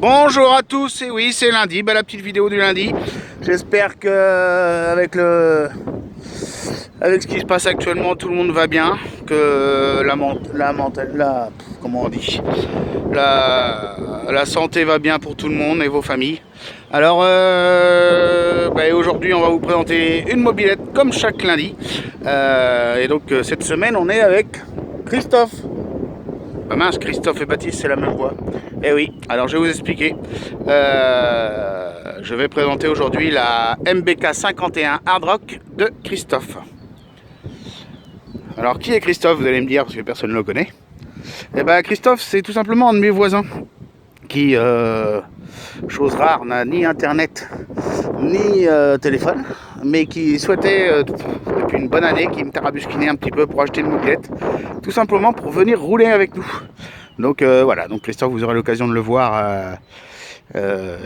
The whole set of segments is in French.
Bonjour à tous, et oui c'est lundi, la petite vidéo du lundi. J'espère que avec ce qui se passe actuellement tout le monde va bien, que comment on dit, la santé va bien pour tout le monde et vos familles. Alors aujourd'hui on va vous présenter une mobilette comme chaque lundi. Et donc cette semaine on est avec Christophe. Ah mince, Christophe et Baptiste, c'est la même voix. Eh oui, alors je vais vous expliquer. Je vais présenter aujourd'hui la MBK 51 Hard Rock de Christophe. Alors qui est Christophe, vous allez me dire, parce que personne ne le connaît. Eh bien Christophe, c'est tout simplement un de mes voisins qui, chose rare, n'a ni internet ni téléphone, mais qui souhaitait depuis une bonne année, qui me tarabusquinait un petit peu pour acheter une mobilette, tout simplement pour venir rouler avec nous. Donc voilà, donc Christophe, vous aurez l'occasion de le voir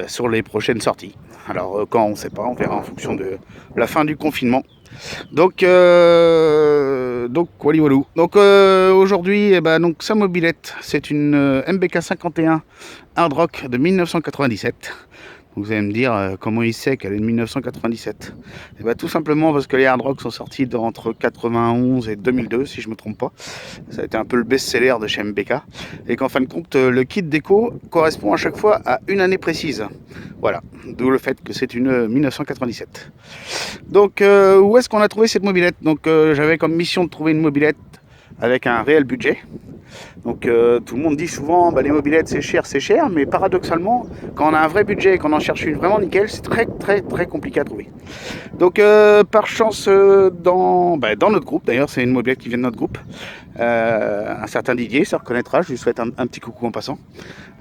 sur les prochaines sorties. Alors quand, on ne sait pas, on verra en fonction de la fin du confinement. Donc voilà. Donc aujourd'hui, donc sa mobilette, c'est une MBK 51 Hard Rock de 1997. Vous allez me dire comment il sait qu'elle est de 1997. Et tout simplement parce que les Hard Rock sont sortis entre 91 et 2002, si je ne me trompe pas. Ça a été un peu le best-seller de chez MBK. Et qu'en fin de compte, le kit déco correspond à chaque fois à une année précise. Voilà, d'où le fait que c'est une 1997. Donc, où est-ce qu'on a trouvé cette mobilette? Donc, j'avais comme mission de trouver une mobilette avec un réel budget. Donc tout le monde dit souvent les mobilettes c'est cher, mais paradoxalement quand on a un vrai budget et qu'on en cherche une vraiment nickel, c'est très compliqué à trouver. Donc par chance dans notre groupe, d'ailleurs c'est une mobilette qui vient de notre groupe, un certain Didier, ça reconnaîtra, je lui souhaite un petit coucou en passant,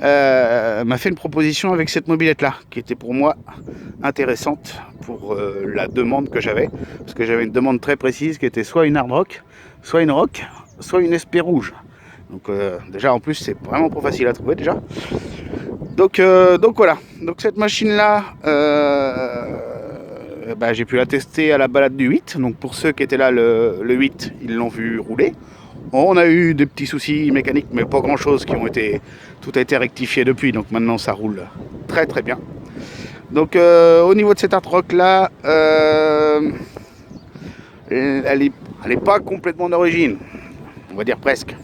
m'a fait une proposition avec cette mobilette là qui était pour moi intéressante pour la demande que j'avais, parce que j'avais une demande très précise qui était soit une Hard Rock, soit une Rock, soit une SP rouge. Donc déjà en plus c'est vraiment pas facile à trouver déjà. Donc voilà. Donc cette machine là, j'ai pu la tester à la balade du 8. Donc pour ceux qui étaient là le 8, ils l'ont vu rouler. On a eu des petits soucis mécaniques, mais pas grand chose tout a été rectifié depuis. Donc maintenant ça roule très bien. Donc au niveau de cette Hard Rock là, elle est pas complètement d'origine, on va dire presque.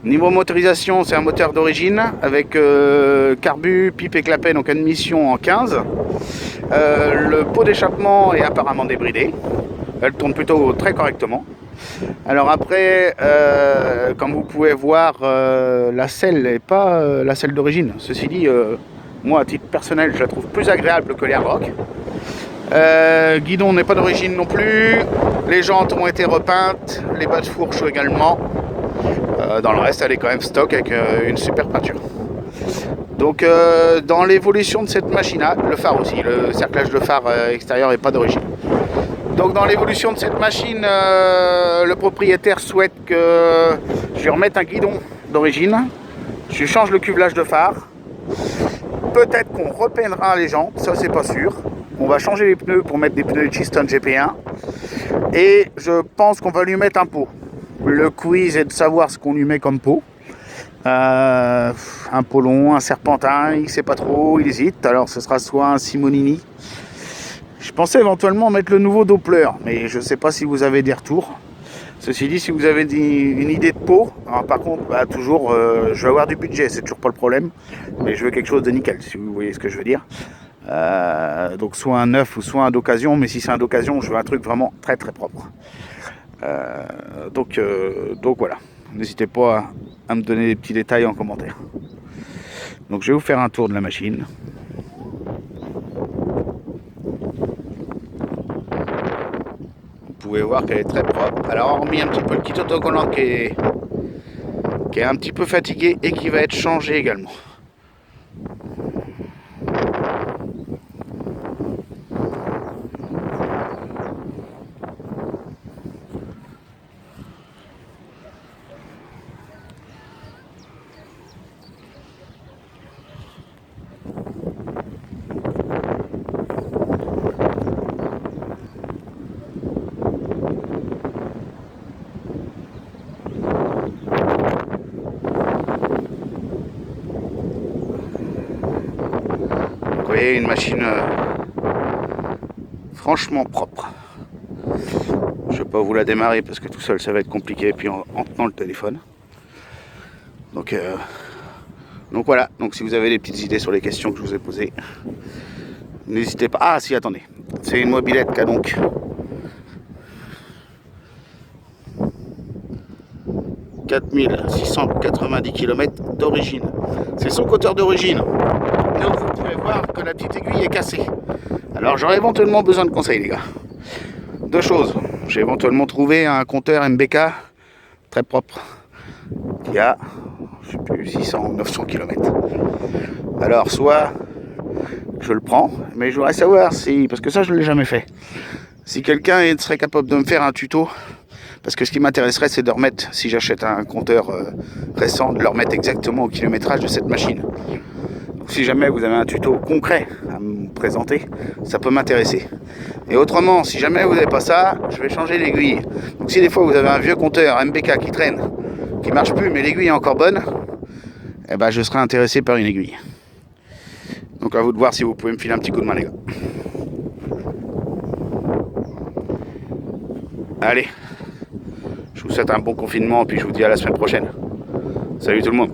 Niveau motorisation, c'est un moteur d'origine avec carbu, pipe et clapet, donc admission en 15. Le pot d'échappement est apparemment débridé. Elle tourne plutôt très correctement. Alors après, comme vous pouvez voir, la selle n'est pas la selle d'origine. Ceci dit, moi à titre personnel, je la trouve plus agréable que les Hard Rock. Guidon n'est pas d'origine non plus. Les jantes ont été repeintes, les bas de fourche également. Dans le reste, elle est quand même stock avec une super peinture. Donc dans l'évolution de cette machine, le phare aussi, le cerclage de phare extérieur n'est pas d'origine. Donc dans l'évolution de cette machine, le propriétaire souhaite que je lui remette un guidon d'origine, je lui change le cuvelage de phare, peut-être qu'on repeindra les jantes, ça c'est pas sûr. On va changer les pneus pour mettre des pneus Chiston GP1 et je pense qu'on va lui mettre un pot. Le quiz est de savoir ce qu'on lui met comme pot. Un Polon, un Serpentin, il ne sait pas trop, il hésite. Alors ce sera soit un Simonini. Je pensais éventuellement mettre le nouveau Doppler, mais je ne sais pas si vous avez des retours. Ceci dit, si vous avez une idée de pot, alors par contre, toujours, je vais avoir du budget, c'est toujours pas le problème. Mais je veux quelque chose de nickel, si vous voyez ce que je veux dire. Donc soit un neuf ou soit un d'occasion, mais si c'est un d'occasion, je veux un truc vraiment très propre. Donc voilà, n'hésitez pas à me donner des petits détails en commentaire. Donc je vais vous faire un tour de la machine. Vous pouvez voir qu'elle est très propre. Alors hormis un petit peu le kit autocollant qui est un petit peu fatigué et qui va être changé également. et une machine franchement propre. Je vais pas vous la démarrer parce que tout seul ça va être compliqué, puis en tenant le téléphone. Donc voilà, donc si vous avez des petites idées sur les questions que je vous ai posées, n'hésitez pas. Ah si, attendez, c'est une mobilette qui a donc 4690 km d'origine. C'est son compteur d'origine. Donc vous pouvez voir que la petite aiguille est cassée. Alors j'aurais éventuellement besoin de conseils, les gars. Deux choses. J'ai éventuellement trouvé un compteur MBK très propre qui a, je sais plus, 600 ou 900 km. Alors soit je le prends, mais je voudrais savoir si, parce que ça je ne l'ai jamais fait, si quelqu'un serait capable de me faire un tuto. Parce que ce qui m'intéresserait, c'est de remettre, si j'achète un compteur récent, de le remettre exactement au kilométrage de cette machine. Donc, si jamais vous avez un tuto concret à me présenter, ça peut m'intéresser. Et autrement, si jamais vous n'avez pas ça, je vais changer l'aiguille. Donc si des fois vous avez un vieux compteur MBK qui traîne, qui marche plus, mais l'aiguille est encore bonne, eh ben, je serai intéressé par une aiguille. Donc à vous de voir si vous pouvez me filer un petit coup de main, les gars. Allez. Je vous souhaite un bon confinement et puis je vous dis à la semaine prochaine. Salut tout le monde.